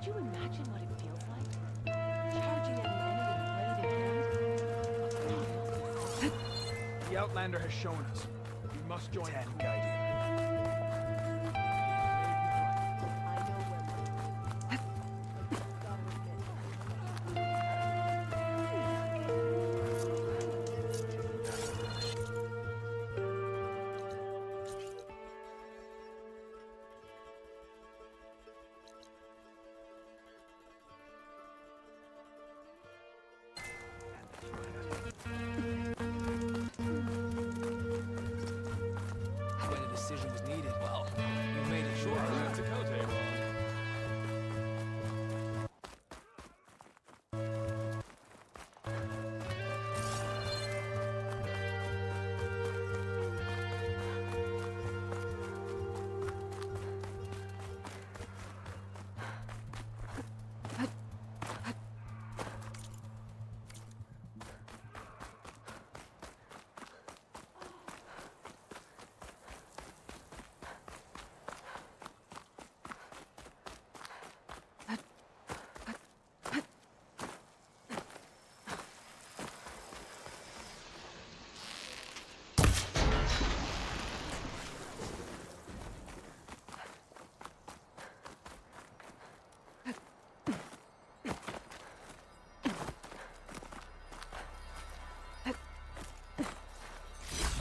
Could you imagine what it feels like? Charging at an enemy blade in hand? The Outlander has shown us. We must join him. I know When a decision was needed, well, you made it sure. That's a Cote roll.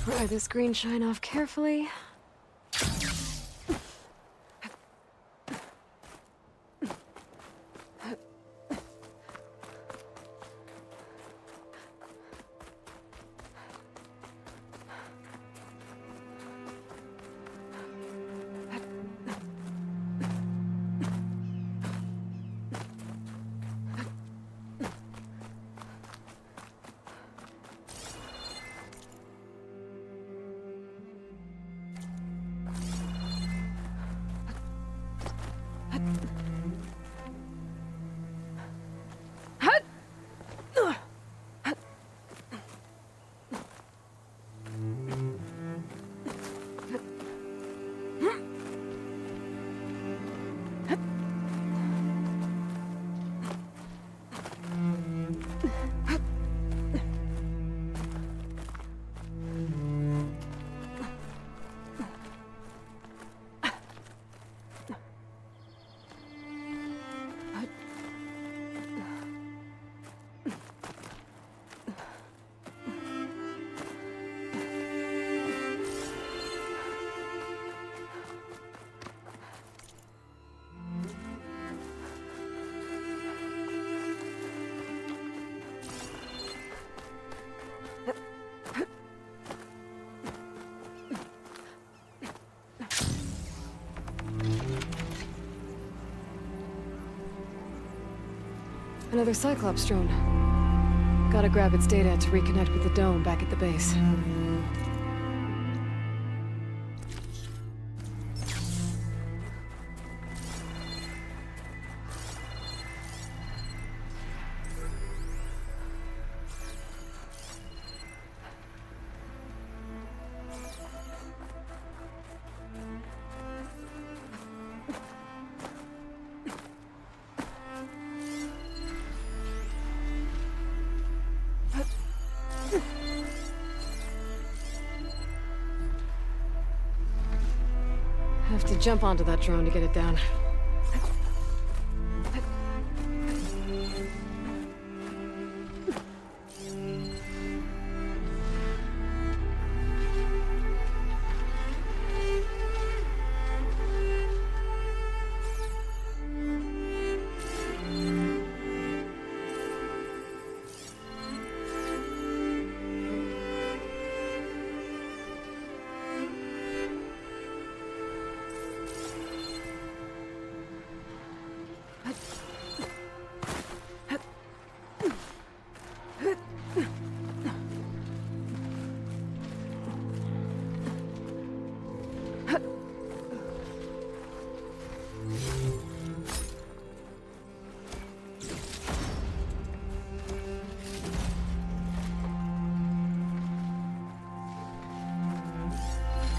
Pry this green shine off carefully. Another Cyclops drone. Gotta grab its data to reconnect with the dome back at the base. Have to jump onto that drone to get it down.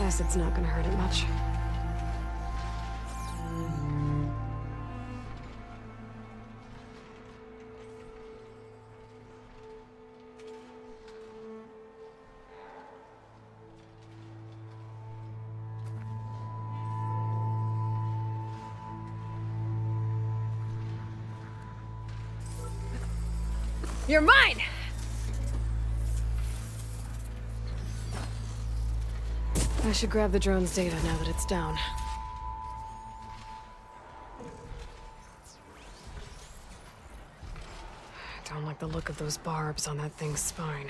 Acid's not gonna hurt it much. You're mine! I should grab the drone's data now that it's down. I don't like the look of those barbs on that thing's spine.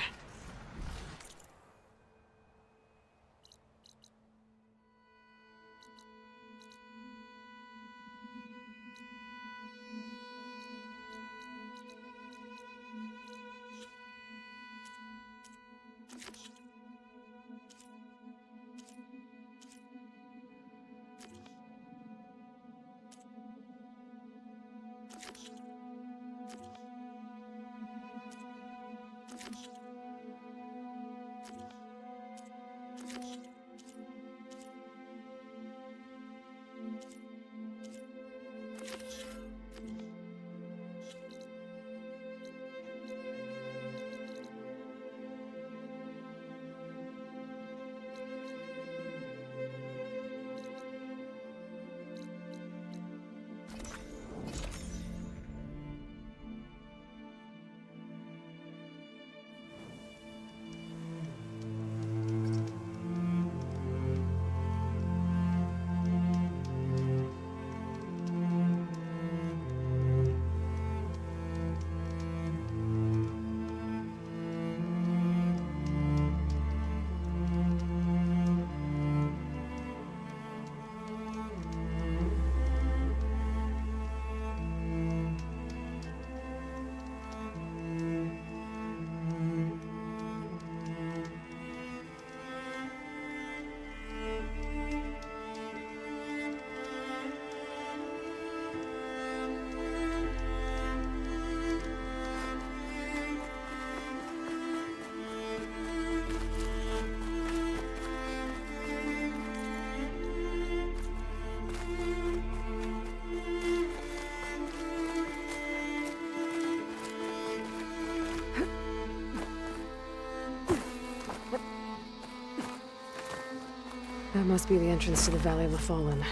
That must be the entrance to the Valley of the Fallen.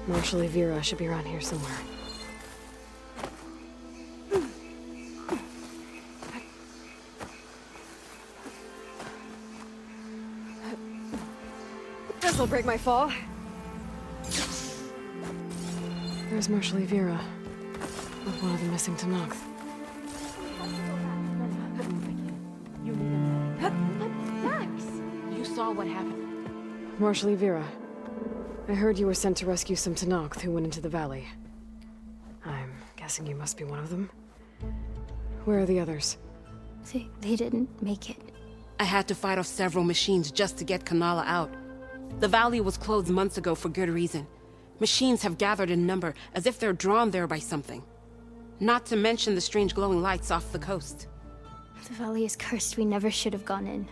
Marshal Evira should be around here somewhere. This'll break my fall. There's Marshal Evira, with one of the missing Tenakth. You need a minute. Max! You saw what happened. Marshal Evira, I heard you were sent to rescue some Tenakth who went into the valley. I'm guessing you must be one of them. Where are the others? They didn't make it. I had to fight off several machines just to get Kanala out. The valley was closed months ago for good reason. Machines have gathered in number, as if they're drawn there by something. Not to mention the strange glowing lights off the coast. The valley is cursed. We never should have gone in.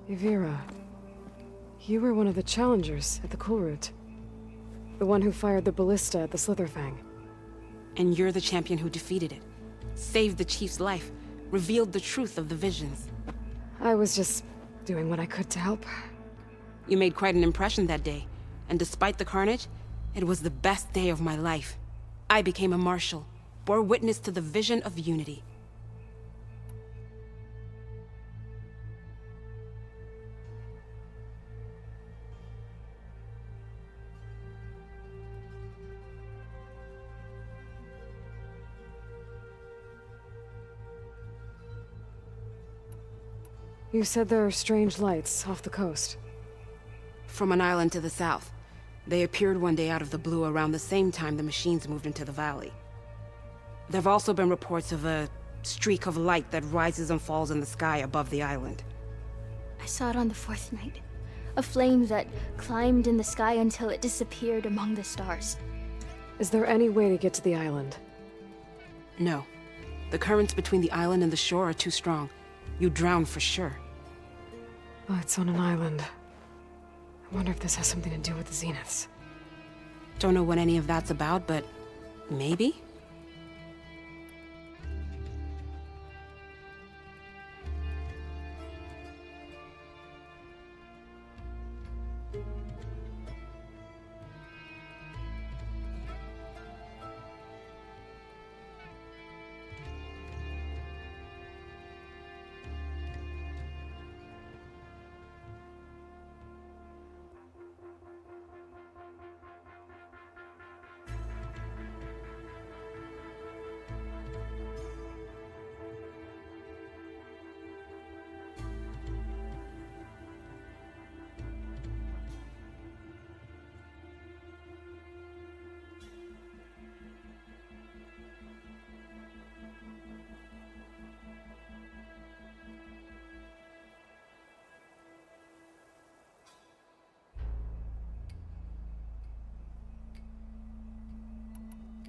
Evira, you were one of the challengers at the Kulrut. The one who fired the ballista at the Slitherfang. And you're the champion who defeated it. Saved the chief's life. Revealed the truth of the visions. I was just doing what I could to help. You made quite an impression that day. And despite the carnage, it was the best day of my life. I became a marshal. Bore witness to the vision of unity. You said there are strange lights off the coast. From an island to the south. They appeared one day out of the blue around the same time the machines moved into the valley. There have also been reports of a streak of light that rises and falls in the sky above the island. I saw it on the fourth night. A flame that climbed in the sky until it disappeared among the stars. Is there any way to get to the island? No. The currents between the island and the shore are too strong. You'd drown for sure. Oh, it's on an island. I wonder if this has something to do with the Zeniths. Don't know what any of that's about, but maybe?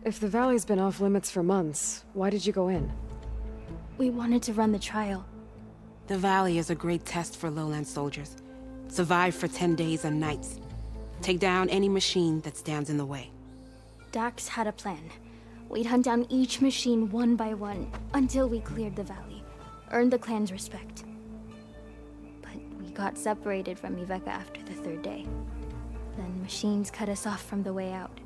If the valley's been off limits for months, why did you go in? We wanted to run the trial. The Valley is a great test for lowland soldiers. Survive for 10 days and nights. Take down any machine that stands in the way. Dax had a plan. We'd hunt down each machine one by one until we cleared the valley, earned the clan's respect. But we got separated from Iveka after the third day. Then machines cut us off from the way out.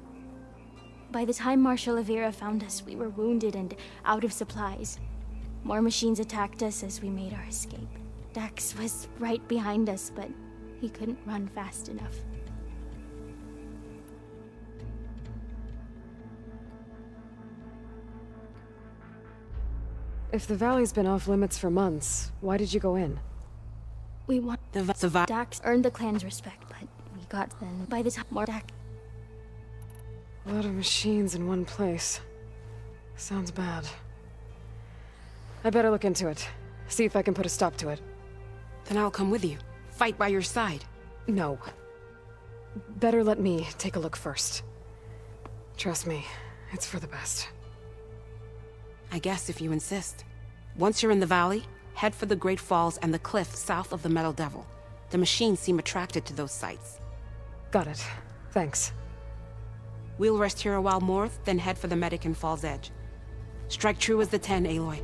By the time Marshal Avira found us, we were wounded and out of supplies. More machines attacked us as we made our escape. Dax was right behind us, but he couldn't run fast enough. If the valley's been off limits for months, why did you go in? We want Survive. Dax earned the clan's respect, but we got then. By the time more Dax. A lot of machines in one place. Sounds bad. I better look into it. See if I can put a stop to it. Then I'll come with you. Fight by your side. No. Better let me take a look first. Trust me, it's for the best. I guess if you insist. Once you're in the valley, head for the Great Falls and the cliff south of the Metal Devil. The machines seem attracted to those sites. Got it. Thanks. We'll rest here a while more, then head for the medic in Fall's Edge. Strike true as the 10, Aloy.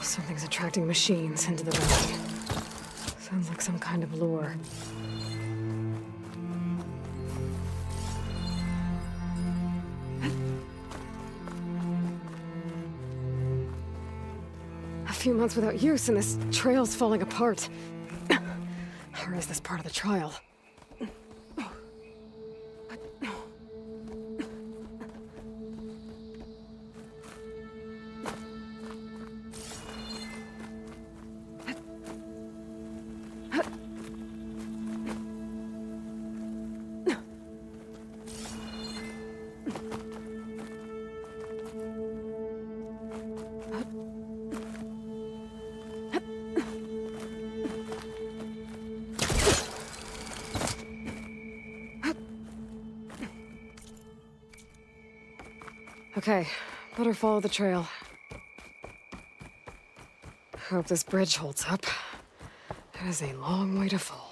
Something's attracting machines into the valley. Sounds like some kind of lure. A few months without use and this trail's falling apart. Or is this part of the trial? Okay, better follow the trail. Hope this bridge holds up. It is a long way to fall.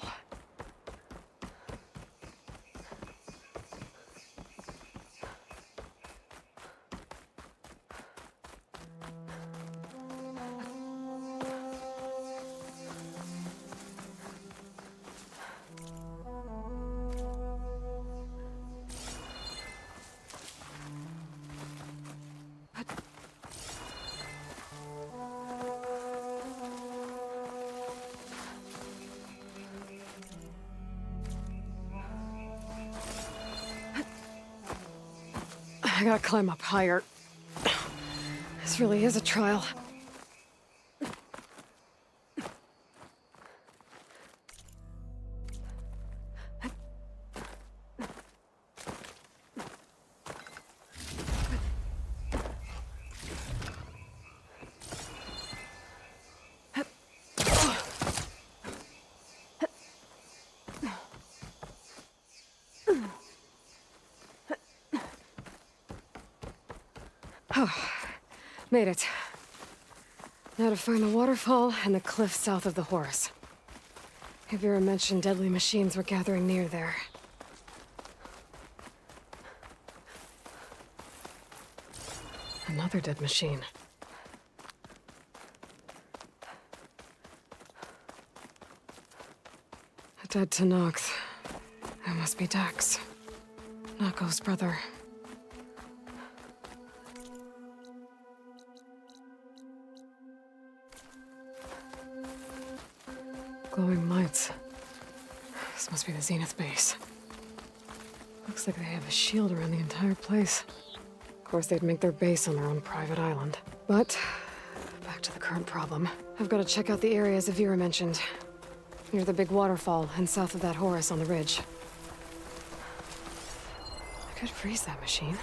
I gotta climb up higher. This really is a trial. Made it. Now to find the waterfall and the cliff south of the Horus. Avira mentioned deadly machines were gathering near there. Another dead machine. A dead Tanox. That must be Dax. Nako's brother. Glowing lights. This must be the Zenith base. Looks like they have a shield around the entire place. Of course, they'd make their base on their own private island. But, back to the current problem. I've got to check out the areas Avira mentioned. Near the big waterfall and south of that Horus on the ridge. I could freeze that machine.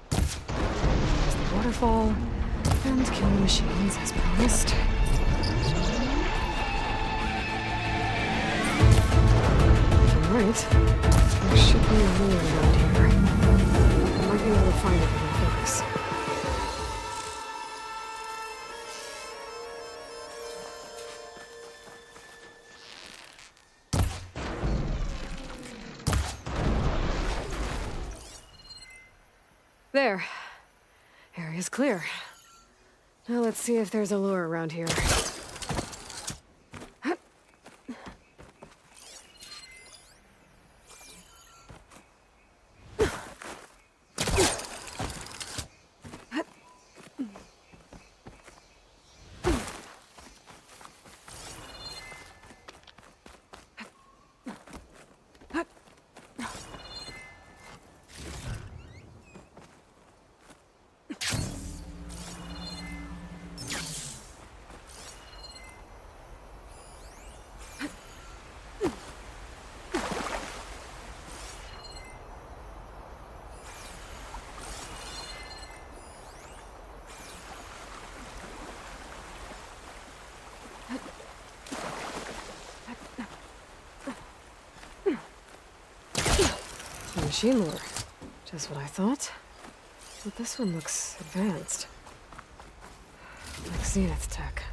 There's the waterfall, and killing machines as promised. If I'm right, there should be a lure around here. I might be able to find it with my focus. There. Area's clear. Now let's see if there's a lure around here. Machine lure. Just what I thought. But this one looks advanced. Like Zenith tech.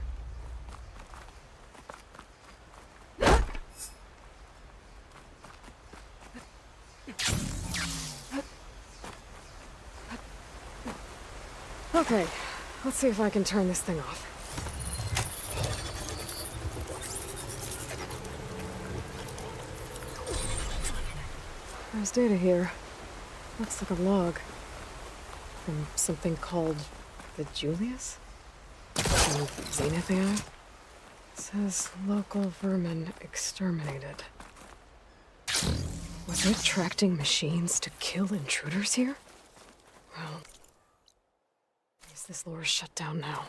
Okay, let's see if I can turn this thing off. There's data here. Looks like a log. From something called the Julius? From Zenith AI? It says local vermin exterminated. Was it tracking machines to kill intruders here? Well, I guess this lure is shut down now.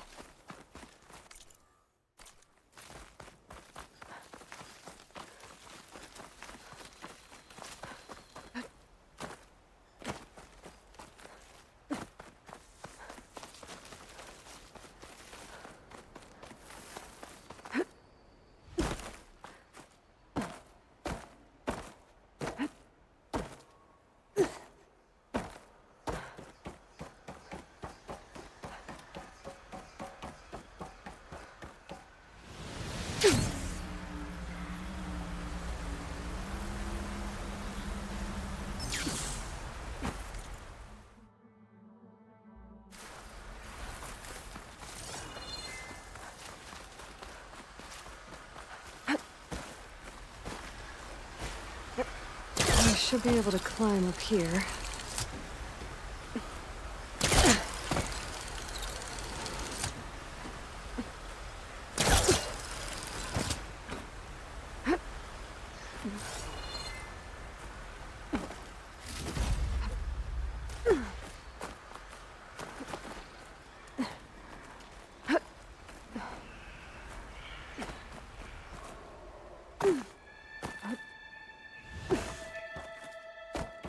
I should be able to climb up here.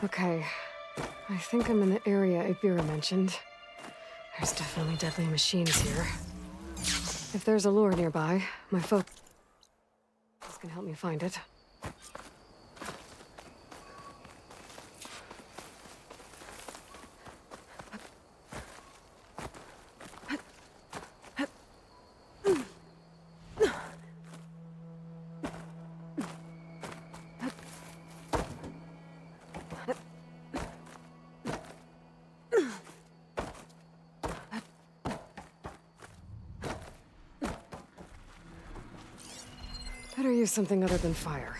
Okay, I think I'm in the area Avira mentioned. There's definitely deadly machines here. If there's a lure nearby, my focus can help me find it. Better use something other than fire.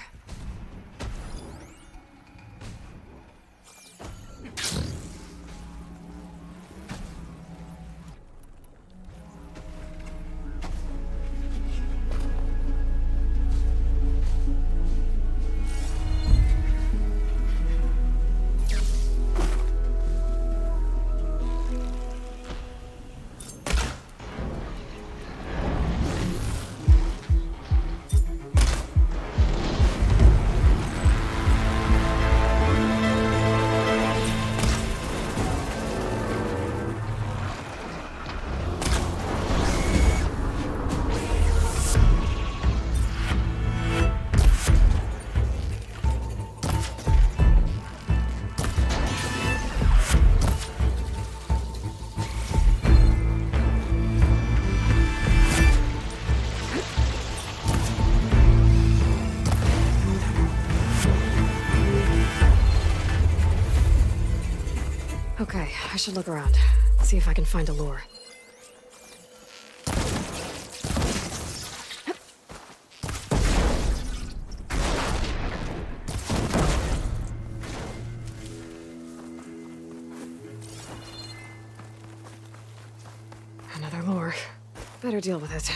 Okay, I should look around. See if I can find a lure. Another lure. Better deal with it.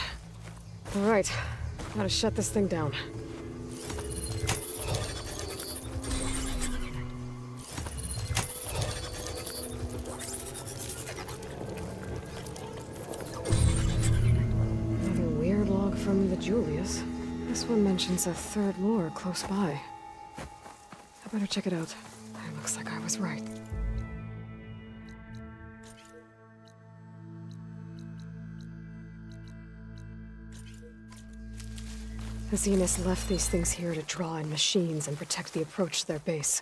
Alright, gotta shut this thing down. Another weird log from the Julius. This one mentions a third lure close by. I better check it out. It looks like I was right. The Zeniths left these things here to draw in machines and protect the approach to their base.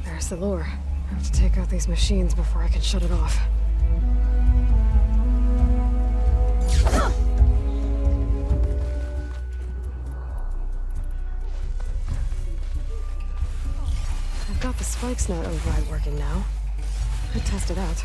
There's the lure. I have to take out these machines before I can shut it off. I've got the spike snout override working now. Could test it out.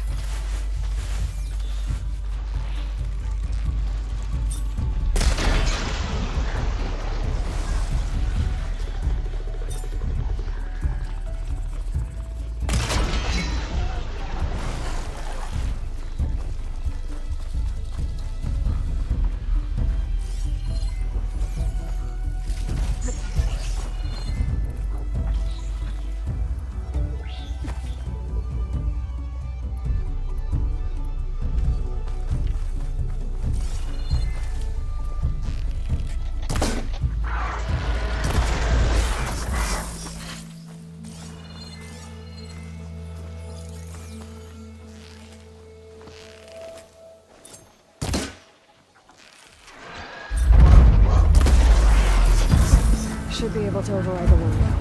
Should be able to override the lure now.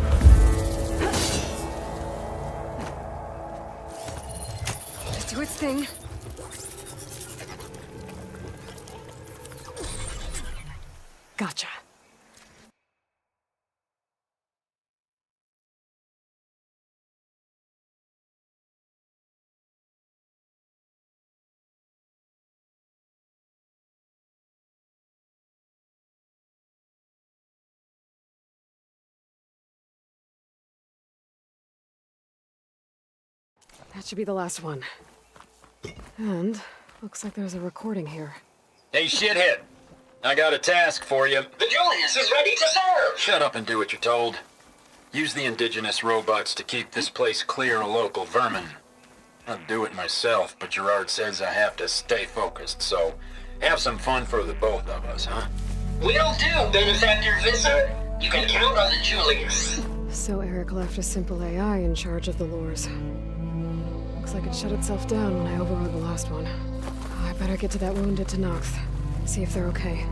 Just do its thing. Gotcha. That should be the last one. And looks like there's a recording here. Hey, shithead. I got a task for you. The Julius is ready to serve! Shut up and do what you're told. Use the indigenous robots to keep this place clear of local vermin. I'd do it myself, but Gerard says I have to stay focused, so have some fun for the both of us, huh? Will do, Benefactor Visser. You can count on the Julius. So Eric left a simple AI in charge of the lures. Looks like it shut itself down when I overrode the last one. I better get to that wounded Tenakth. See if they're okay.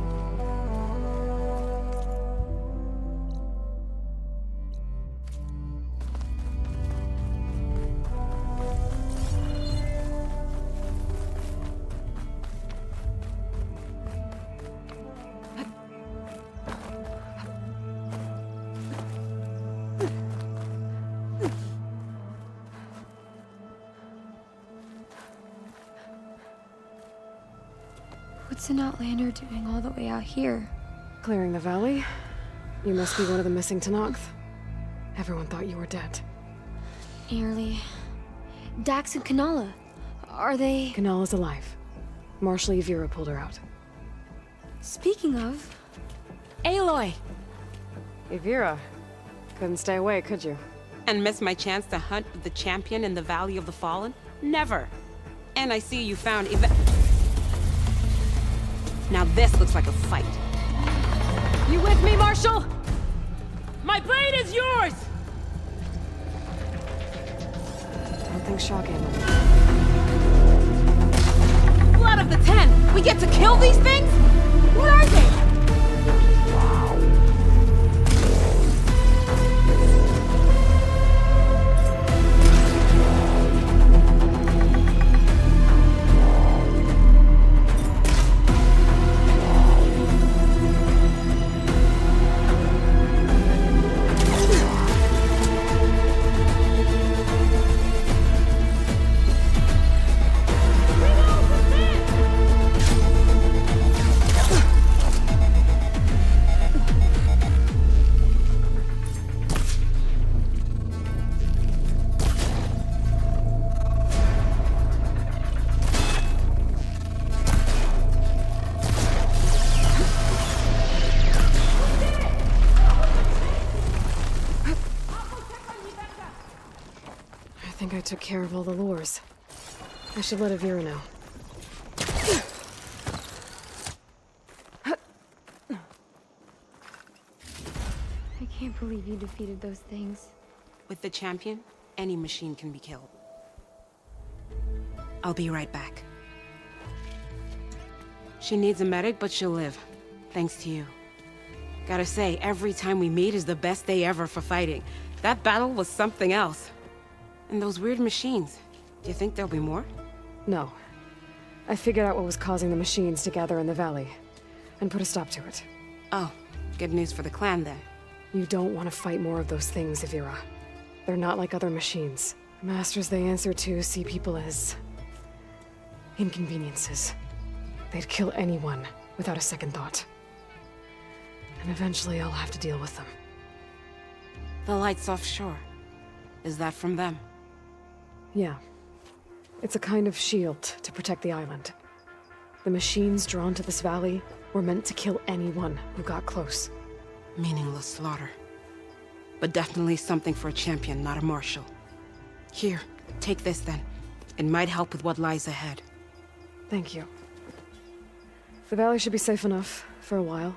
What's an Outlander doing all the way out here? Clearing the valley? You must be one of the missing Tenakth. Everyone thought you were dead. Nearly. Dax and Kanala. Are they... Kanala's alive. Marshal Yvira pulled her out. Speaking of... Aloy! Yvira. Couldn't stay away, could you? And miss my chance to hunt with the champion in the Valley of the Fallen? Never! And I see you found Now this looks like a fight. You with me, Marshal? My blade is yours! I don't think shocking. Blood of the Ten! We get to kill these things? What are they? I took care of all the lures. I should let Yvira know. I can't believe you defeated those things. With the champion, any machine can be killed. I'll be right back. She needs a medic, but she'll live. Thanks to you. Gotta say, every time we meet is the best day ever for fighting. That battle was something else. And those weird machines. Do you think there'll be more? No. I figured out what was causing the machines to gather in the valley, and put a stop to it. Oh, good news for the clan then. You don't want to fight more of those things, Yvira. They're not like other machines. The masters they answer to see people as... inconveniences. They'd kill anyone without a second thought. And eventually I'll have to deal with them. The lights offshore. Is that from them? Yeah. It's a kind of shield to protect the island. The machines drawn to this valley were meant to kill anyone who got close. Meaningless slaughter. But definitely something for a champion, not a marshal. Here, take this then. It might help with what lies ahead. Thank you. The valley should be safe enough, for a while.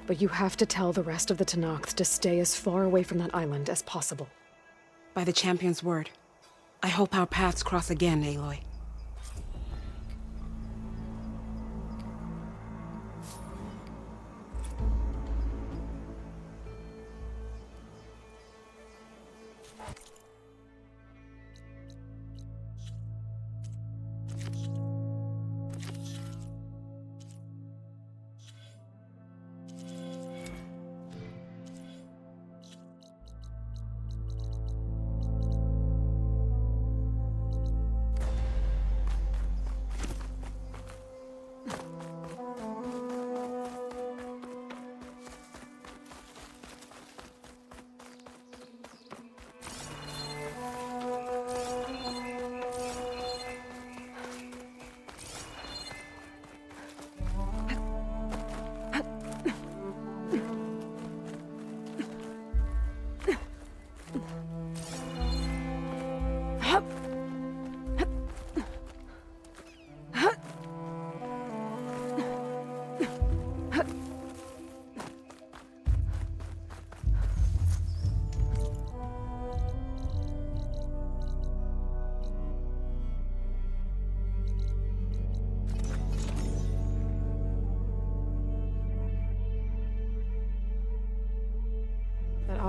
But you have to tell the rest of the Tenakth to stay as far away from that island as possible. By the champion's word. I hope our paths cross again, Aloy.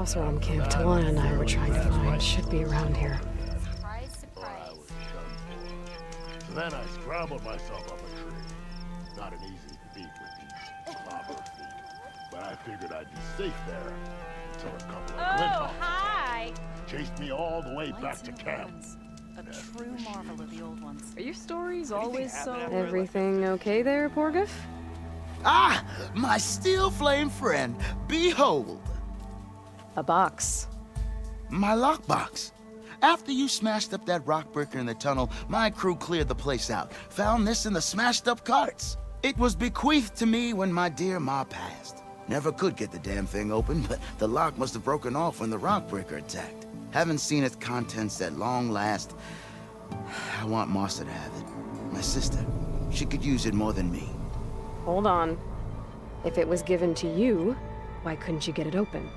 Oseram camp Talana and I were trying to find should be around here. Surprise, Or I surprise. was done for. So then I scrambled myself up a tree. Not an easy feat with these clobber feet, but I figured I'd be safe there until a couple of Glinthawks hi! chased me all the way back to camp. A true marvel of the old ones. Are your stories always so... Everything okay there, Porgif? Ah, my steel flame friend, behold, A box. my lockbox. After you smashed up that rock breaker in the tunnel, my crew cleared the place out. Found this in the smashed up carts. It was bequeathed to me when my dear ma passed. Never could get the damn thing open, but the lock must have broken off when the rock breaker attacked. Haven't seen its contents at long last. I want Martha to have it. My sister. She could use it more than me. Hold on. If it was given to you, why couldn't you get it open?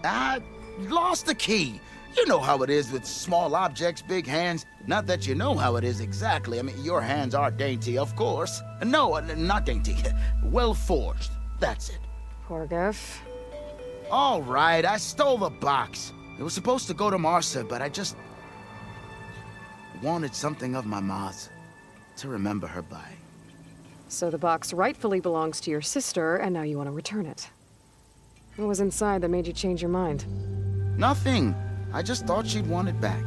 I lost the key. You know how it is with small objects, big hands. Not that you know how it is exactly. I mean, your hands are dainty, of course. No, not dainty. Well forged. That's it. Porgif. All right, I stole the box. It was supposed to go to Martha, but I just wanted something of my ma's to remember her by. So the box rightfully belongs to your sister, and now you want to return it. What was inside that made you change your mind? Nothing. I just thought she'd want it back.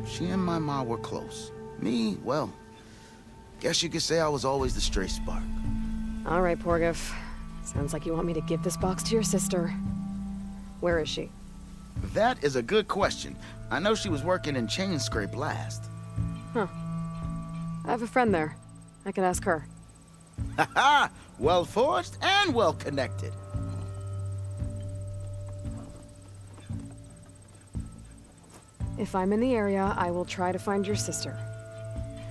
She and my ma were close. Me, well, guess you could say I was always the stray spark. All right, Porgif. Sounds like you want me to give this box to your sister. Where is she? That is a good question. I know she was working in Chainscrape last. Huh. I have a friend there. I can ask her. Ha-ha! Well forged and well connected. If I'm in the area, I will try to find your sister.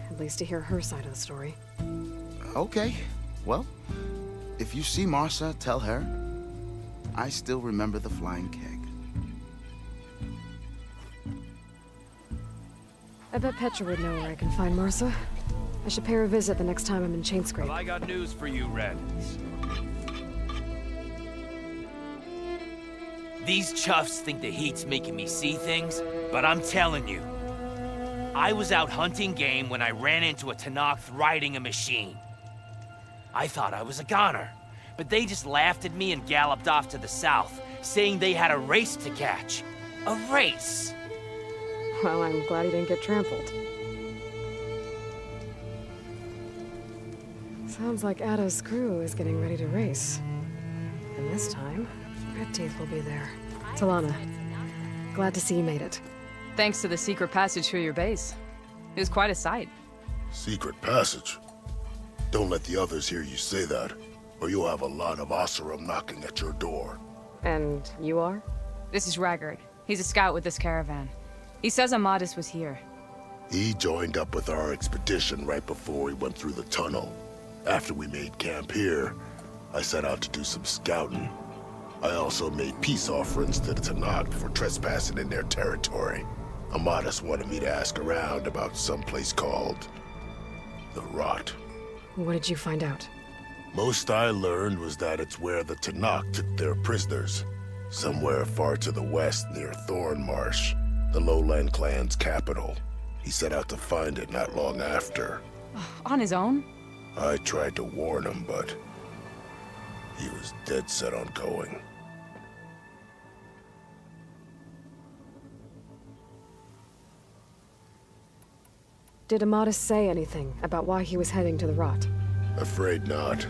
At least to hear her side of the story. Okay. Well, if you see Martha, tell her I still remember the flying keg. I bet Petra would know where I can find Martha. I should pay her a visit the next time I'm in Chainscrape. Well, I got news for you, Red. These chuffs think the heat's making me see things, but I'm telling you, I was out hunting game when I ran into a Tenakth riding a machine. I thought I was a goner, but they just laughed at me and galloped off to the south, saying they had a race to catch. A race! Well, I'm glad he didn't get trampled. Sounds like Addo's crew is getting ready to race. And this time, Red Teeth will be there. Talana, glad to see you made it. Thanks to the secret passage through your base. It was quite a sight. Secret passage? Don't let the others hear you say that, or you'll have a lot of Oseram knocking at your door. And you are? This is Raggard. He's a scout with this caravan. He says Amadis was here. He joined up with our expedition right before we went through the tunnel. After we made camp here, I set out to do some scouting. I also made peace offerings to the Tenakth for trespassing in their territory. Amadis wanted me to ask around about some place called the Rot. What did you find out? Most I learned was that it's where the Tenakth took their prisoners. Somewhere far to the west near Thornmarsh, the Lowland clan's capital. He set out to find it not long after. On his own? I tried to warn him, but he was dead set on going. Did Amadis say anything about why he was heading to the Rot? Afraid not.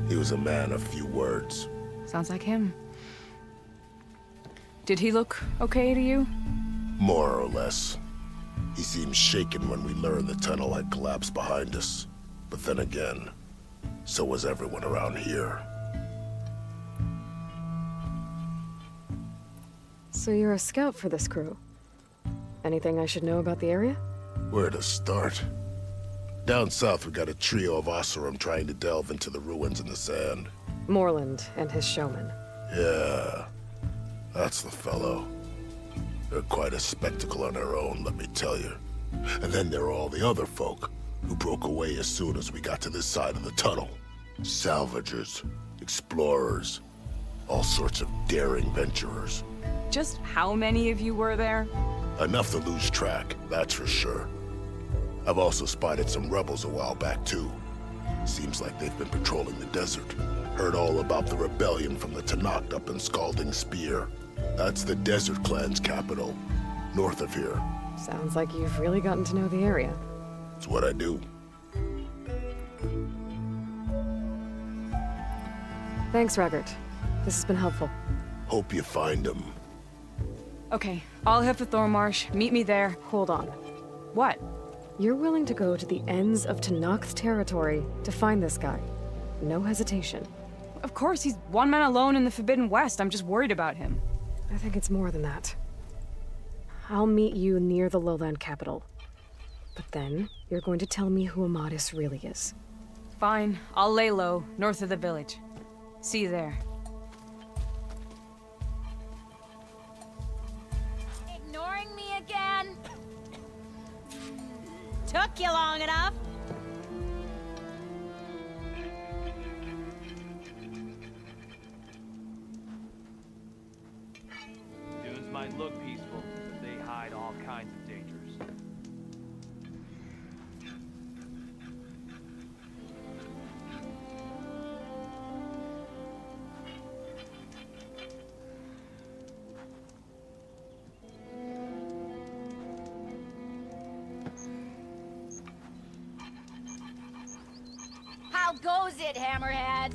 He was a man of few words. Sounds like him. Did he look okay to you? More or less. He seemed shaken when we learned the tunnel had collapsed behind us. But then again, so was everyone around here. So you're a scout for this crew? Anything I should know about the area? Where to start? Down south, we got a trio of Oseram trying to delve into the ruins in the sand. Morland and his showman. Yeah, that's the fellow. They're quite a spectacle on their own, let me tell you. And then there are all the other folk, who broke away as soon as we got to this side of the tunnel. Salvagers, explorers, all sorts of daring venturers. Just how many of you were there? Enough to lose track, that's for sure. I've also spotted some rebels a while back, too. Seems like they've been patrolling the desert. Heard all about the rebellion from the Tenakth up in Scalding Spear. That's the Desert Clan's capital, north of here. Sounds like you've really gotten to know the area. It's what I do. Thanks, Raggart. This has been helpful. Hope you find them. Okay, I'll head for Thornmarsh. Meet me there. Hold on. What? You're willing to go to the ends of Tenakth territory to find this guy. No hesitation. Of course, he's one man alone in the Forbidden West. I'm just worried about him. I think it's more than that. I'll meet you near the lowland capital. But then, you're going to tell me who Amadis really is. Fine, I'll lay low, north of the village. See you there. Ignoring me again? Took you long enough. Dunes might look peaceful, but they hide all kinds of dangers. How goes it, Hammerhead?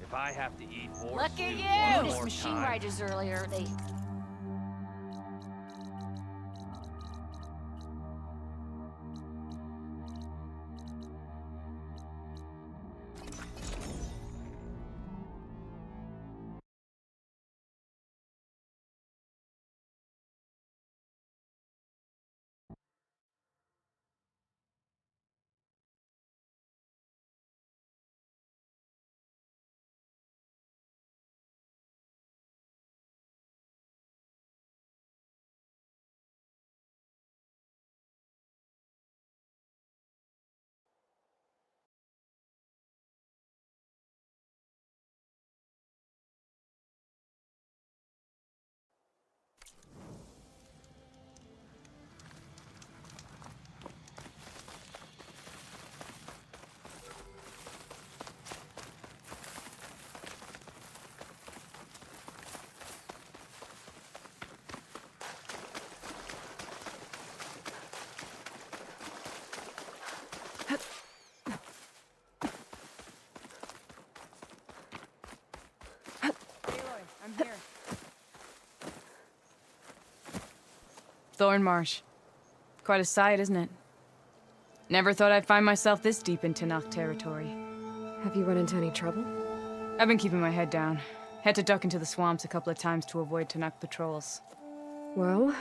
If I have to eat more Look soup at one you! more Machine time- riders earlier, they Thornmarsh. Quite a sight, isn't it? Never thought I'd find myself this deep in Tenakth territory. Have you run into any trouble? I've been keeping my head down. Had to duck into the swamps a couple of times to avoid Tenakth patrols. Well,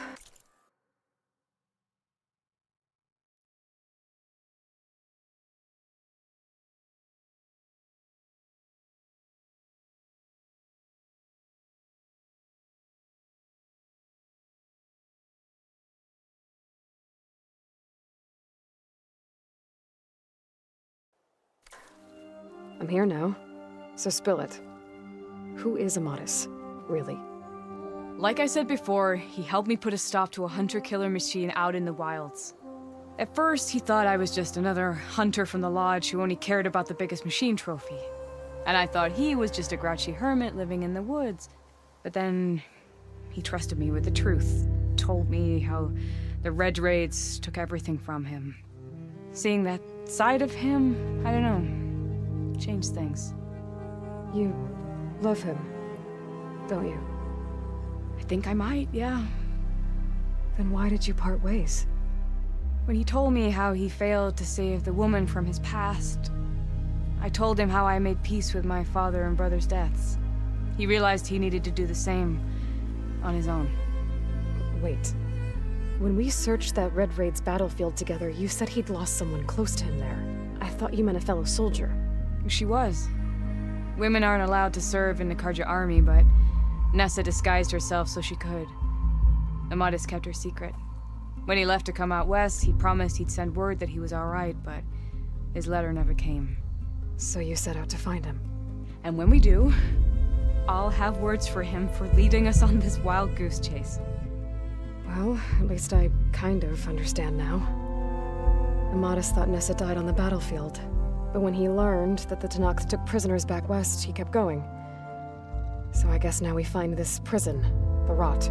I'm here now, so spill it. Who is Amadis, really? Like I said before, he helped me put a stop to a hunter-killer machine out in the wilds. At first, he thought I was just another hunter from the Lodge who only cared about the biggest machine trophy. And I thought he was just a grouchy hermit living in the woods. But then, he trusted me with the truth. Told me how the Red Raids took everything from him. Seeing that side of him, I don't know, changed things. You love him, don't you? I think I might, yeah. Then why did you part ways? When he told me how he failed to save the woman from his past, I told him how I made peace with my father and brother's deaths. He realized he needed to do the same on his own. Wait. When we searched that Red Raid's battlefield together, you said he'd lost someone close to him there. I thought you meant a fellow soldier. She was. Women aren't allowed to serve in the Karja army, but Nessa disguised herself so she could. Amadis kept her secret. When he left to come out west, he promised he'd send word that he was all right, but his letter never came. So you set out to find him? And when we do, I'll have words for him for leading us on this wild goose chase. Well, at least I kind of understand now. Amadis thought Nessa died on the battlefield, but when he learned that the Tenakth took prisoners back west, he kept going. So I guess now we find this prison, the Rot.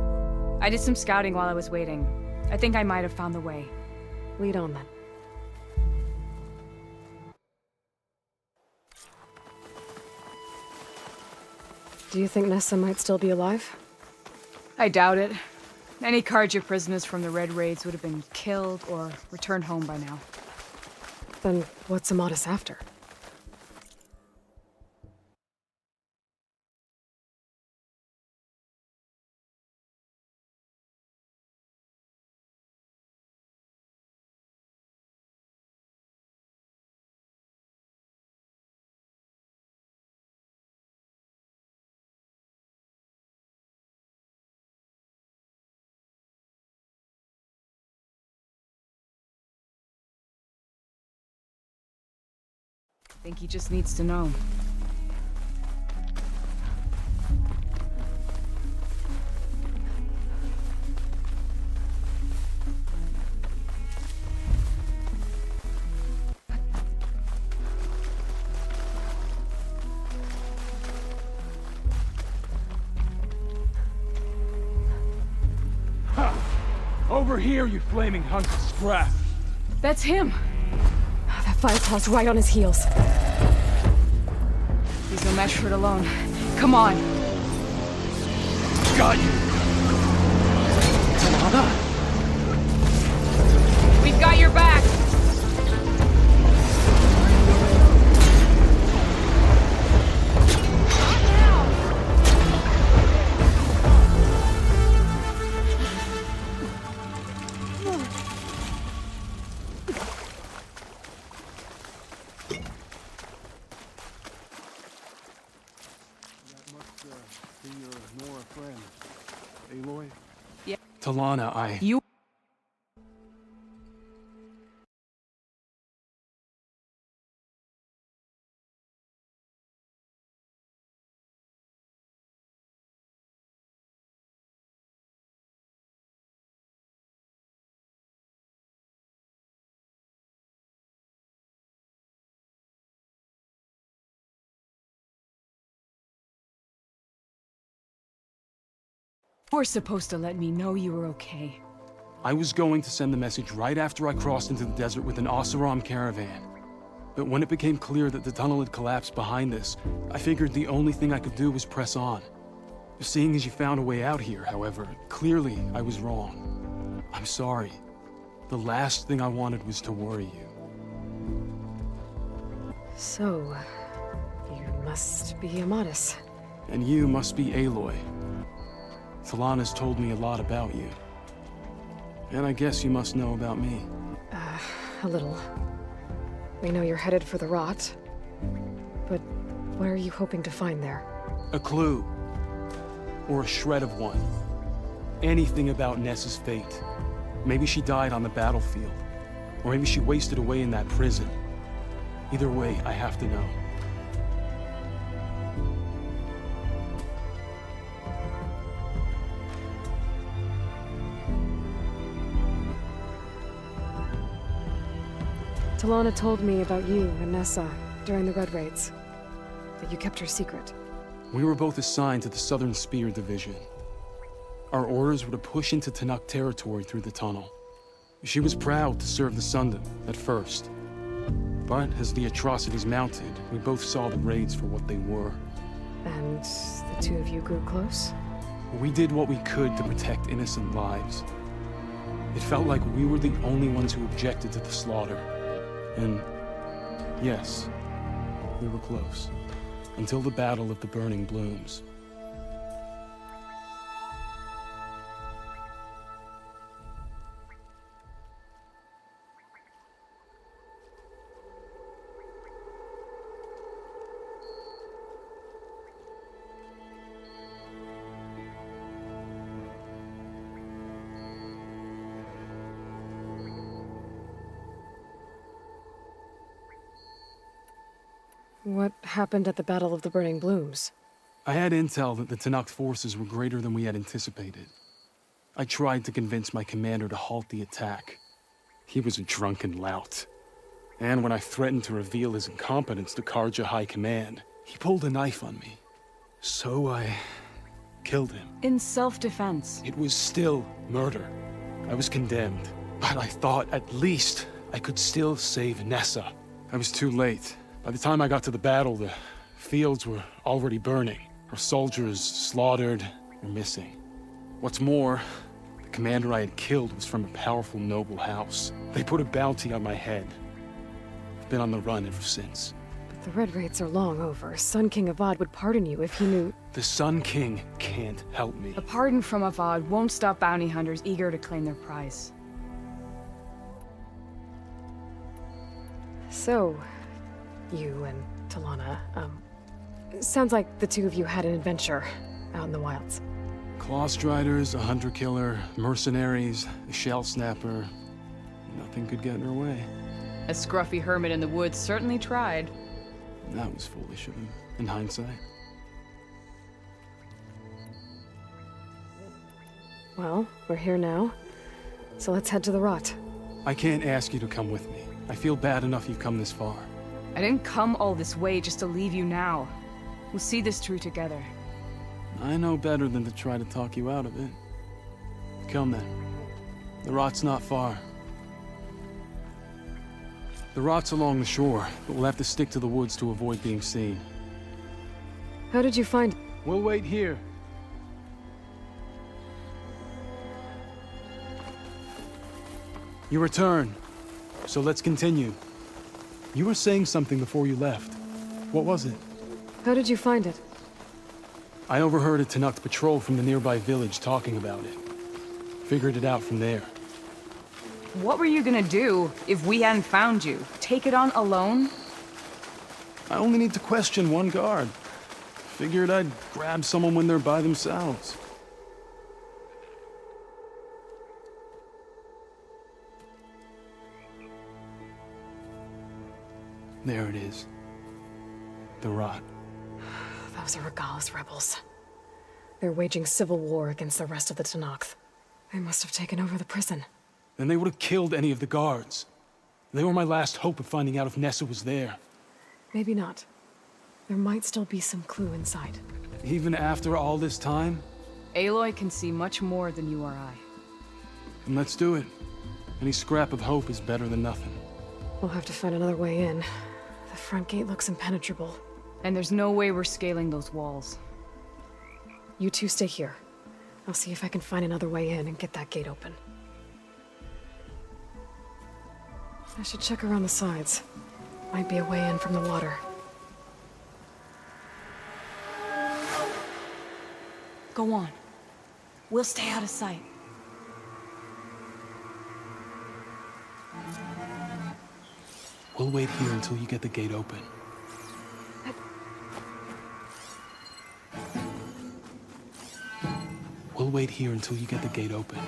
I did some scouting while I was waiting. I think I might have found the way. Lead on then. Do you think Nessa might still be alive? I doubt it. Any Karja prisoners from the Red Raids would have been killed or returned home by now. Then what's Amadis after? I think he just needs to know. Over here, you flaming hunk of scrap! That's him! That Firepaw's right on his heels. He's no match for it alone. Come on! Got you! Talana? We've got your back! Talana, You... You're supposed to let me know you were okay. I was going to send the message right after I crossed into the desert with an Oseram caravan. But when it became clear that the tunnel had collapsed behind us, I figured the only thing I could do was press on. Seeing as you found a way out here, however, clearly I was wrong. I'm sorry. The last thing I wanted was to worry you. So, you must be Amadis. And you must be Aloy. Talana's told me a lot about you. And I guess you must know about me. A little. We know you're headed for the Rot. But what are you hoping to find there? A clue. Or a shred of one. Anything about Nessa's fate. Maybe she died on the battlefield. Or maybe she wasted away in that prison. Either way, I have to know. Talana told me about you and Nessa during the Red Raids. That you kept her secret. We were both assigned to the Southern Spear Division. Our orders were to push into Tenakth territory through the tunnel. She was proud to serve the Sundom at first. But as the atrocities mounted, we both saw the raids for what they were. And the two of you grew close? We did what we could to protect innocent lives. It felt like we were the only ones who objected to the slaughter. And yes, we were close. Until the Battle of the Burning Blooms. What happened at the Battle of the Burning Blooms? I had intel that the Tenakth forces were greater than we had anticipated. I tried to convince my commander to halt the attack. He was a drunken lout. And when I threatened to reveal his incompetence to Karja High Command, he pulled a knife on me. So I killed him. In self-defense. It was still murder. I was condemned. But I thought at least I could still save Nessa. I was too late. By the time I got to the battle, the fields were already burning. Our soldiers slaughtered or missing. What's more, the commander I had killed was from a powerful noble house. They put a bounty on my head. I've been on the run ever since. But the Red Raids are long over. Sun King Avad would pardon you if he knew... The Sun King can't help me. A pardon from Avad won't stop bounty hunters eager to claim their prize. So, you and Talana, sounds like the two of you had an adventure out in the wilds. Clawstriders, a hunter-killer, mercenaries, a shell snapper. Nothing could get in her way. A scruffy hermit in the woods certainly tried. That was foolish of him, in hindsight. Well, we're here now, so let's head to the Rot. I can't ask you to come with me. I feel bad enough you've come this far. I didn't come all this way just to leave you now. We'll see this through together. I know better than to try to talk you out of it. Come then. The Rot's not far. The Rot's along the shore, but we'll have to stick to the woods to avoid being seen. How did you find... We'll wait here. You return, so let's continue. You were saying something before you left. What was it? How did you find it? I overheard a Tenakth patrol from the nearby village talking about it. Figured it out from there. What were you gonna do if we hadn't found you? Take it on alone? I only need to question one guard. Figured I'd grab someone when they're by themselves. There it is. The Rot. Those are Regalla's rebels. They're waging civil war against the rest of the Tenakth. They must have taken over the prison. Then they would have killed any of the guards. They were my last hope of finding out if Nessa was there. Maybe not. There might still be some clue inside. Even after all this time? Aloy can see much more than you or I. And let's do it. Any scrap of hope is better than nothing. We'll have to find another way in. The front gate looks impenetrable. And there's no way we're scaling those walls. You two stay here. I'll see if I can find another way in and get that gate open. I should check around the sides. Might be a way in from the water. Go on. We'll stay out of sight. We'll wait here until you get the gate open. We'll wait here until you get the gate open.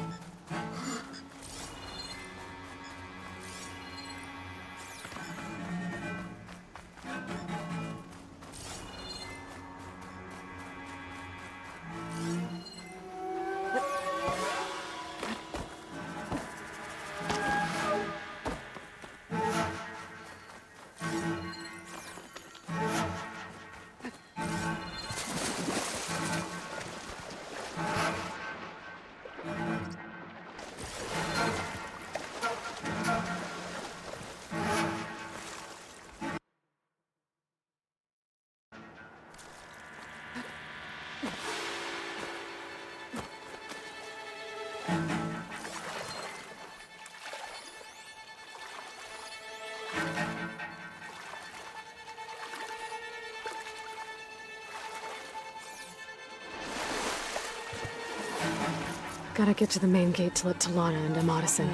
Gotta get to the main gate to let Talana and Amadis in.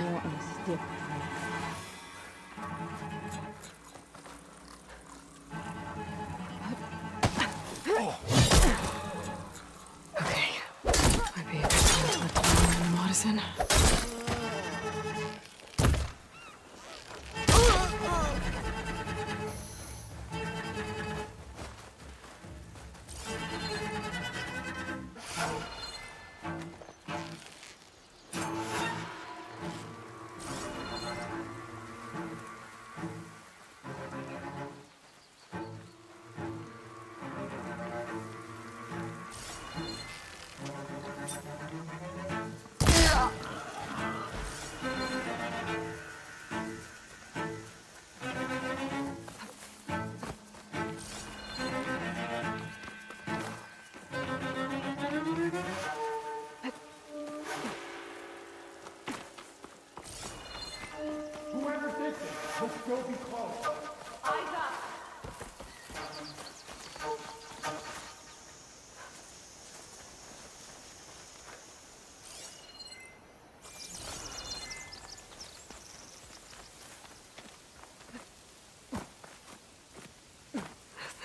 Okay. Might be a good time to let Talana and Amadis in.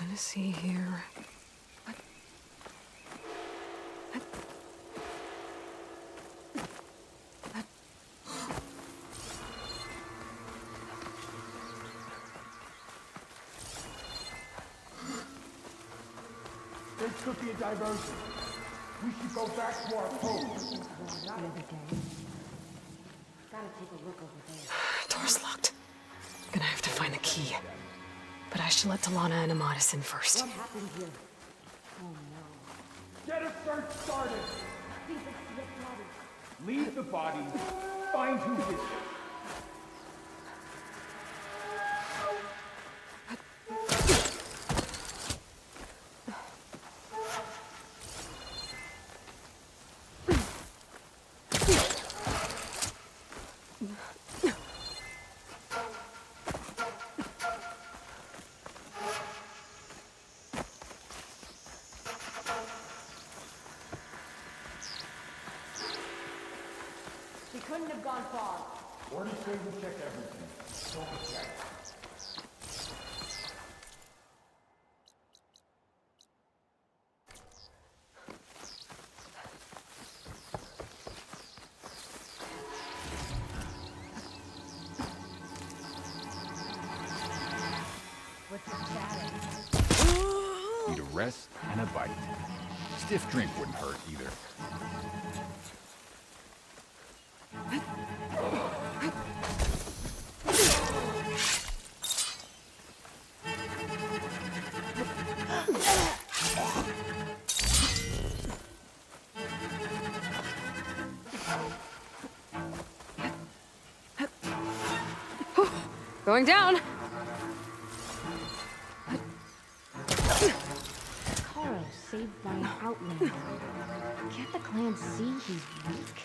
Nothing to see here. This could be a diversion. We should go back to our post. Door's locked. Gonna have to find the key. But I should let Talana and Amadis in first. What happened here? Oh no. Get a search started. Leave the body. Find who did it. He couldn't have gone far. Orders say we check everything. Don't check. What's the status? Need a rest and a bite. Stiff drink wouldn't hurt either. Going down. Karo saved by an outlander. Can't the clan see he's weak?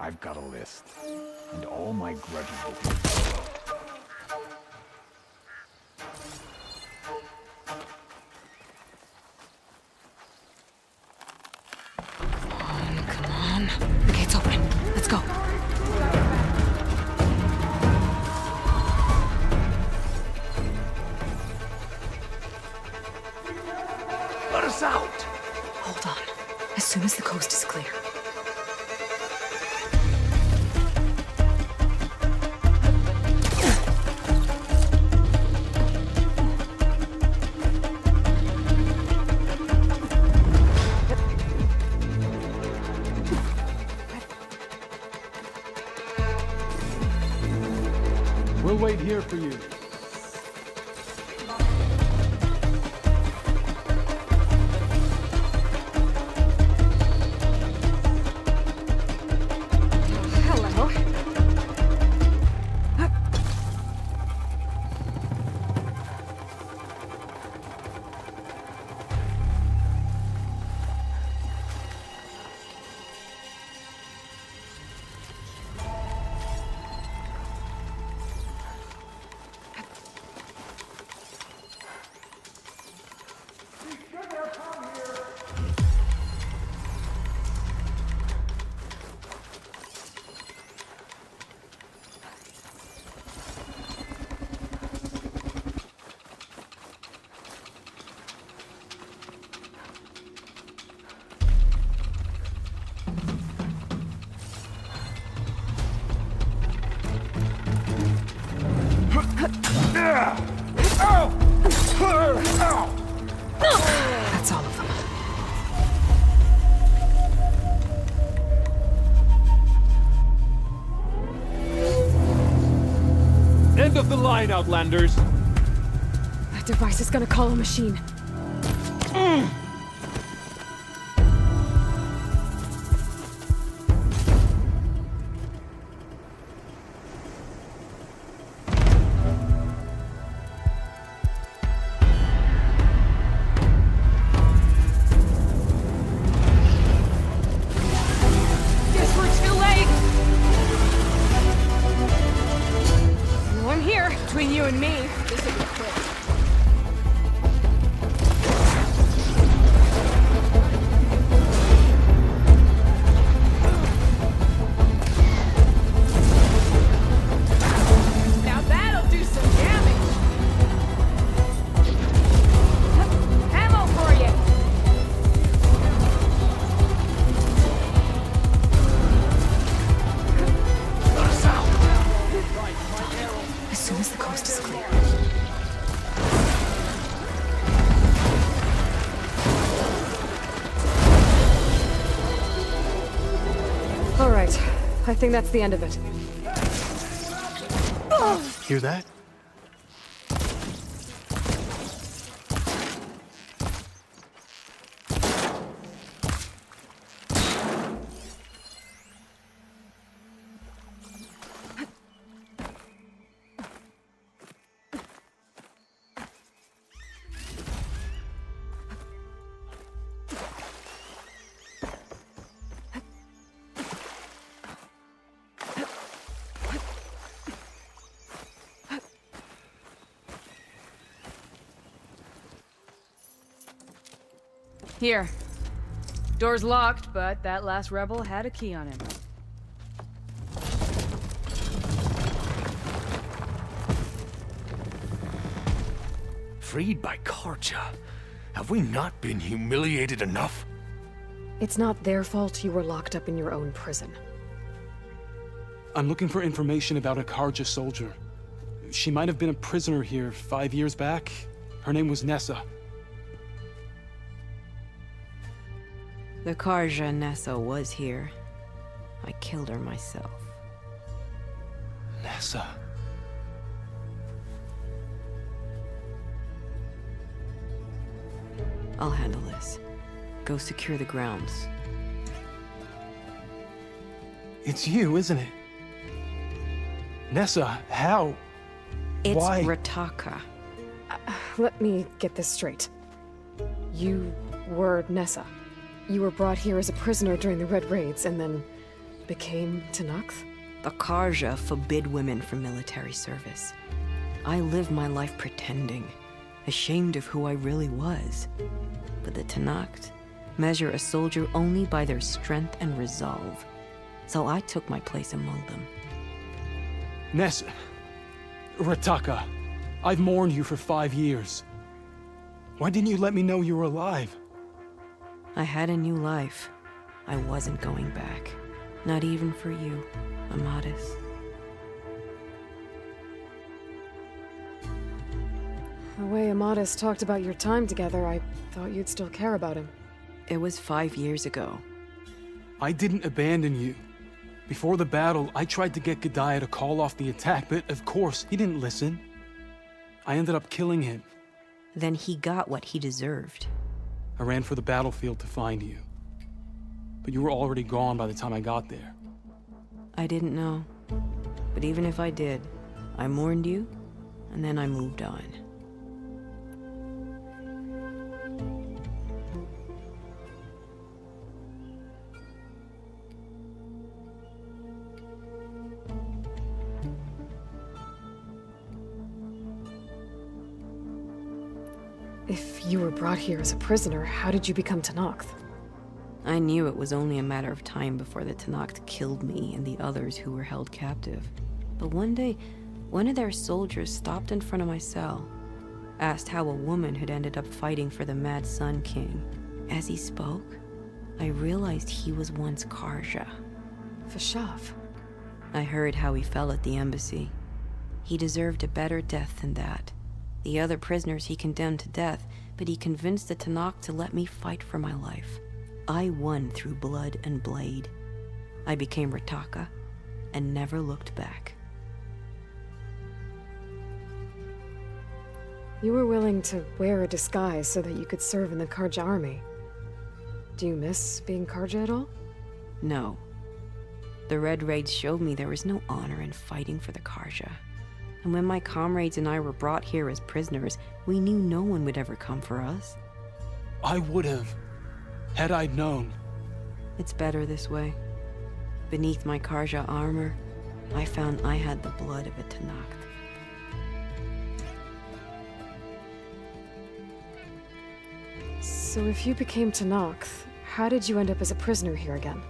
I've got a list. And all my grudges will be... Come on. The gate's open. Let's go. Let us out! Hold on. As soon as the coast is clear. We'll wait here for you. Hello. That's all of them. End of the line, Outlanders! That device is gonna call a machine. Guess we're too late! No, I'm here. Between you and me, this will be quick. Now that'll do some damage! Ammo for you! As soon as the coast is clear. All right. I think that's the end of it. Hear that? Here. Door's locked, but that last rebel had a key on him. Freed by Karja? Have we not been humiliated enough? It's not their fault you were locked up in your own prison. I'm looking for information about a Karja soldier. She might have been a prisoner here 5 years back. Her name was Nessa. The Karja Nessa was here. I killed her myself. Nessa. I'll handle this. Go secure the grounds. It's you, isn't it? Nessa, how? It's Why? Rataka. Let me get this straight. You were Nessa. You were brought here as a prisoner during the Red Raids, and then became Tenakth? The Karja forbid women from military service. I lived my life pretending, ashamed of who I really was. But the Tenakth measure a soldier only by their strength and resolve. So I took my place among them. Nessa... Rataka, I've mourned you for 5 years. Why didn't you let me know you were alive? I had a new life. I wasn't going back. Not even for you, Amadis. The way Amadis talked about your time together, I thought you'd still care about him. It was 5 years ago. I didn't abandon you. Before the battle, I tried to get G'daiah to call off the attack, but of course, he didn't listen. I ended up killing him. Then he got what he deserved. I ran for the battlefield to find you. But you were already gone by the time I got there. I didn't know. But even if I did, I mourned you, and then I moved on. If you were brought here as a prisoner, how did you become Tenakth? I knew it was only a matter of time before the Tenakth killed me and the others who were held captive. But one day, one of their soldiers stopped in front of my cell, asked how a woman had ended up fighting for the Mad Sun King. As he spoke, I realized he was once Karja. Vashav. I heard how he fell at the embassy. He deserved a better death than that. The other prisoners he condemned to death, but he convinced the Tenakth to let me fight for my life. I won through blood and blade. I became Rataka and never looked back. You were willing to wear a disguise so that you could serve in the Karja army. Do you miss being Karja at all? No. The Red Raids showed me there was no honor in fighting for the Karja. And when my comrades and I were brought here as prisoners, we knew no one would ever come for us. I would have, had I known. It's better this way. Beneath my Karja armor, I found I had the blood of a Tenakth. So if you became Tenakth, how did you end up as a prisoner here again?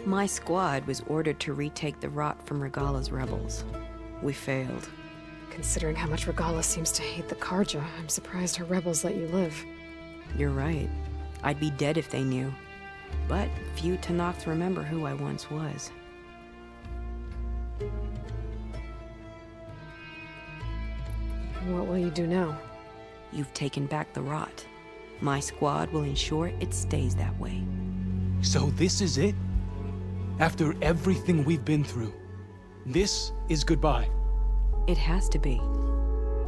My squad was ordered to retake the Rot from Regala's rebels. We failed. Considering how much Regala seems to hate the Karja, I'm surprised her rebels let you live. You're right. I'd be dead if they knew. But few Tenakth remember who I once was. What will you do now? You've taken back the Rot. My squad will ensure it stays that way. So this is it? After everything we've been through, this is goodbye? It has to be.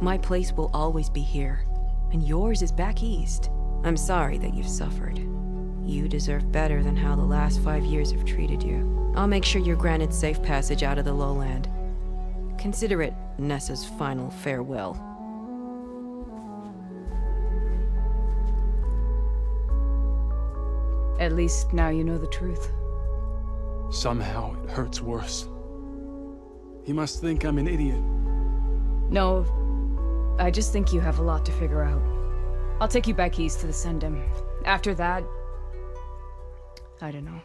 My place will always be here, and yours is back east. I'm sorry that you've suffered. You deserve better than how the last 5 years have treated you. I'll make sure you're granted safe passage out of the lowland. Consider it Nessa's final farewell. At least now you know the truth. Somehow it hurts worse. He must think I'm an idiot. No, I just think you have a lot to figure out. I'll take you back east to the Sendem. After that, I don't know.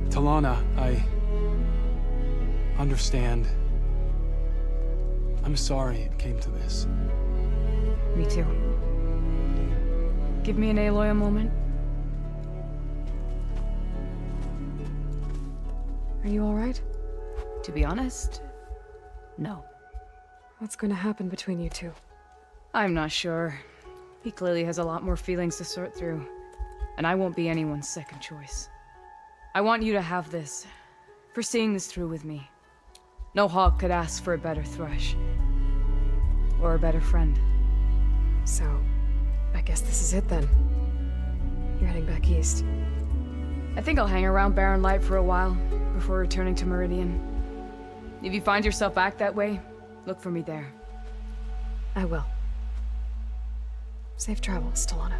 Talana, I understand. I'm sorry it came to this. Me too. Give me and Aloy a moment. Are you all right? To be honest, no. What's going to happen between you two? I'm not sure. He clearly has a lot more feelings to sort through, and I won't be anyone's second choice. I want you to have this, for seeing this through with me. No hawk could ask for a better thrush. Or a better friend. So, I guess this is it then. You're heading back east. I think I'll hang around Barren Light for a while, before returning to Meridian. If you find yourself back that way, look for me there. I will. Safe travels, Talana.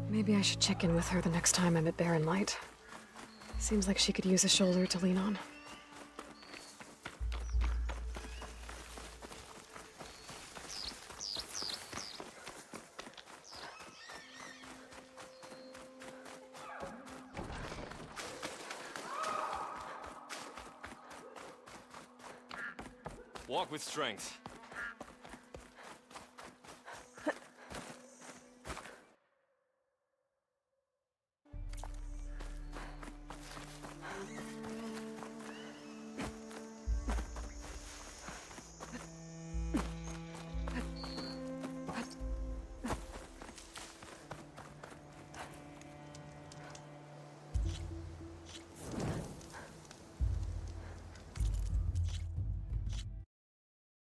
Maybe I should check in with her the next time I'm at Barren Light. Seems like she could use a shoulder to lean on. Walk with strength.